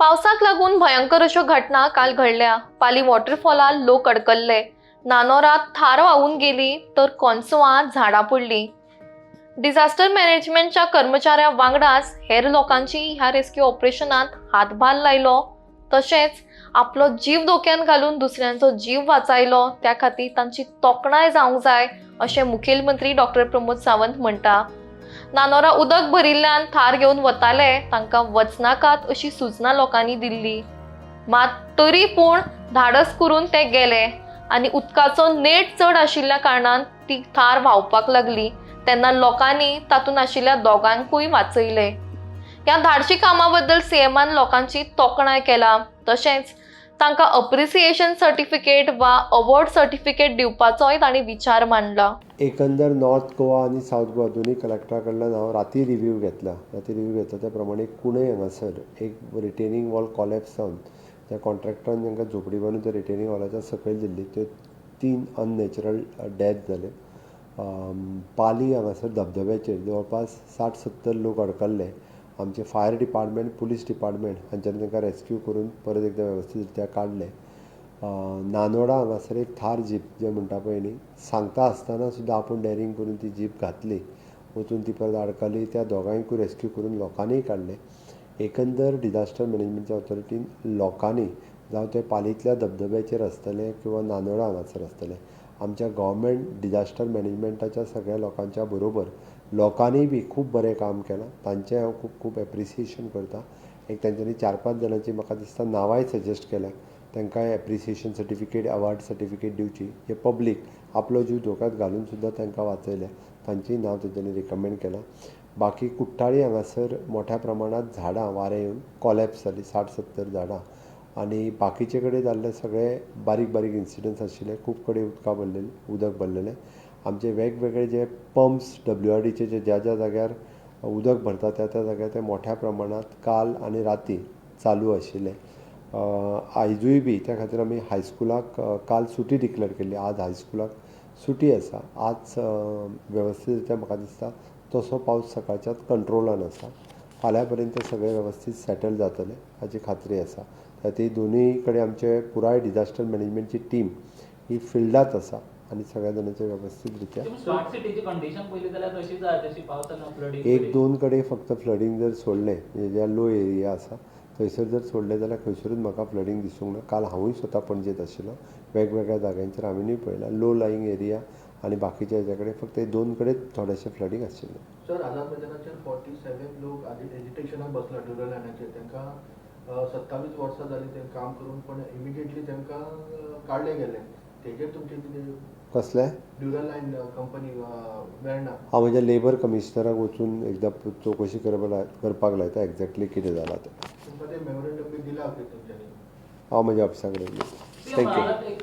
पावसाक लागून भयंकर अशा घटना काल घडल्या. पाली वॉटरफॉलात लोक अडकल्ले, नानोरात थार वाहून गेली तर कोंचवात झाडां पडली. डिझास्टर मॅनेजमेंटच्या कर्मचाऱ्या वांगडाच हेर लोकांची ह्या रेस्क्यू ऑपरेशनात हातभार लायलो. तशेंच आपलो जीव धोक्यात घालून दुसऱ्यांचो जीव वाचयलो. त्या खातीर तांची तोखणाय जावंक जाय अशें मुखेलमंत्री डॉक्टर प्रमोद सावंत म्हणटा. नानोरा उदक भरिल्ल्यान थार घेवन वताले तांकां वचनाकात अशी सूचना लोकांनी दिल्ली. मात तरी पूण धाडस करून ते गेले आनी उदकाचो नेट चड आशिल्ल्या कारणान ती थार व्हांवपाक लागली. तेन्ना लोकांनी तातूंत आशिल्ल्या दोगांकूय वाचयले. ह्या धाडशी कामा बद्दल सीएमान लोकांची तोखणाय केला. तशेंच तांकां अप्रिसिएशन सर्टिफिकेट वा अवॉर्ड सर्टिफिकेट दिवपाचोय तांणी विचार मांडला. एकंदर नॉर्थ गोवा आणि साऊथ गोवा दोन्ही कलेक्टरा कडल्यान हांव राती रिव्ह्यू घेतला. त्या प्रमाणे कुणय हांगासर एक रिटेनिंग वॉल कॉलेप्स जावन त्या कॉन्ट्रॅक्टरान तांकां झोपडी बांदून त्या रिटेनिंग वॉलाच्या सकयल दिल्ली. त्यो 3 अननॅचरल डेथ जाले. पाली हांगासर धबधब्याचेर जवळपास 60-70 लोक अडकल्ले. आमचे फायर डिपार्टमेंट, पुलीस डिपार्टमेंट हांच्यानी तांकां रेस्क्यू करून परत एकदा वेवस्थीतरित्या काडले. नानोडा हांगासर एक थार जीप जे म्हणटा पळय न्ही, सांगता आसतना सुद्दां आपूण डॅरिंग करून ती जीप घातली, वचून ती परत अडकली. त्या दोगांयकूय रेस्क्यू करून लोकांनीय काडले. एकंदर डिझास्टर मॅनेजमेंटच्या ऑथॉरिटीन लोकांनी जावं ते पालींतल्या धबधब्याचेर आसतले किंवा नानोडा हांगासर आसतले, आमच्या गव्हर्मेंट डिझास्टर मॅनेजमेंटाच्या सगळ्या लोकांच्या बरोबर लोकांनी बी खूब बरें काम केलां. तांचें हांव खूब खूब एप्रिसिएशन करतां. एक तांच्यांनी 4-5 जाणांची म्हाका दिसता नांवांय सजेस्ट केल्या. तांकांय एप्रिसिएशन सर्टिफिकेट, अवॉर्ड सर्टिफिकेट दिवची. जे पब्लीक आपलो जीव धोक्यात घालून सुद्दां तांकां वाचयले, तांचीय नांव तेंच्यांनी रिकमेंड केलां. बाकी कुट्टाळी हांगासर मोठ्या प्रमाणांत झाडां वारें येवन कॉलेप्स जालीं, 60-70 झाडां. आनी बाकीचे कडेन जाल्ले सगळे बारीक बारीक इन्सिडंट्स आशिल्ले. खूब कडेन उदक भरलेलें. आमचे वेगवेगळे जे पंप्स WRDचे ज्या ज्या जाग्यार उदक भरता त्या त्या जाग्यार ते मोठ्या प्रमाणांत काल आनी राती चालू आशिल्ले. आयजूय बी त्या खातीर आमी हायस्कुलाक काल सुटी डिक्लेअर केल्ली. आज हायस्कुलाक सुटी आसा. आज वेवस्थीतरित्या म्हाका दिसता तसो पावस सकाळच्याच कंट्रोलान आसा. फाल्यां पर्यंत तें सगळें वेवस्थीत सेटल जातलें हाची खात्री आसा. ती दोनूय कडेन आमचे पुराय डिझास्टर मॅनेजमेंटची टीम ही फिल्डांत आसा आनी सगळ्या जाणांचे वेवस्थीतरित्या एक दोन कडेन फक्त फ्लडींग जर सोडलें, जे लो एरिया आसा थंयसर जर सोडलें जाल्यार खंयसरूच म्हाका फ्लडींग दिसूंक ना. काल हांवूय स्वता पणजेंत आशिल्लो. वेगवेगळ्या जाग्यांचेर हांवेनूय पळयलां लो लायींग एरिया आनी बाकीच्या हेच्या कडेन फक्त दोन कडेन थोडेंशें फ्लडींग आशिल्लें. सर, आझाद मैदानाचेर 47 लोक आदी एजिटेशनाक बसला ड्युरल लायनाचेर. तांकां 27 वर्सां जालीं तें काम करून, पण इमिडिएटली तांकां काडले गेले. तेजेर तुमचें कितें? कसलें? ड्युरल लायन कंपनी मेळना. हांव म्हज्या लेबर कमिशनराक वचून एकदां चवकशी करपाक लायता एक्झॅक्टली कितें जालां तें. तुमकां तें मेमोरंडम बी दिला तुमच्यांनी? हांव म्हज्या ऑफिसा कडेन. थँक्यू.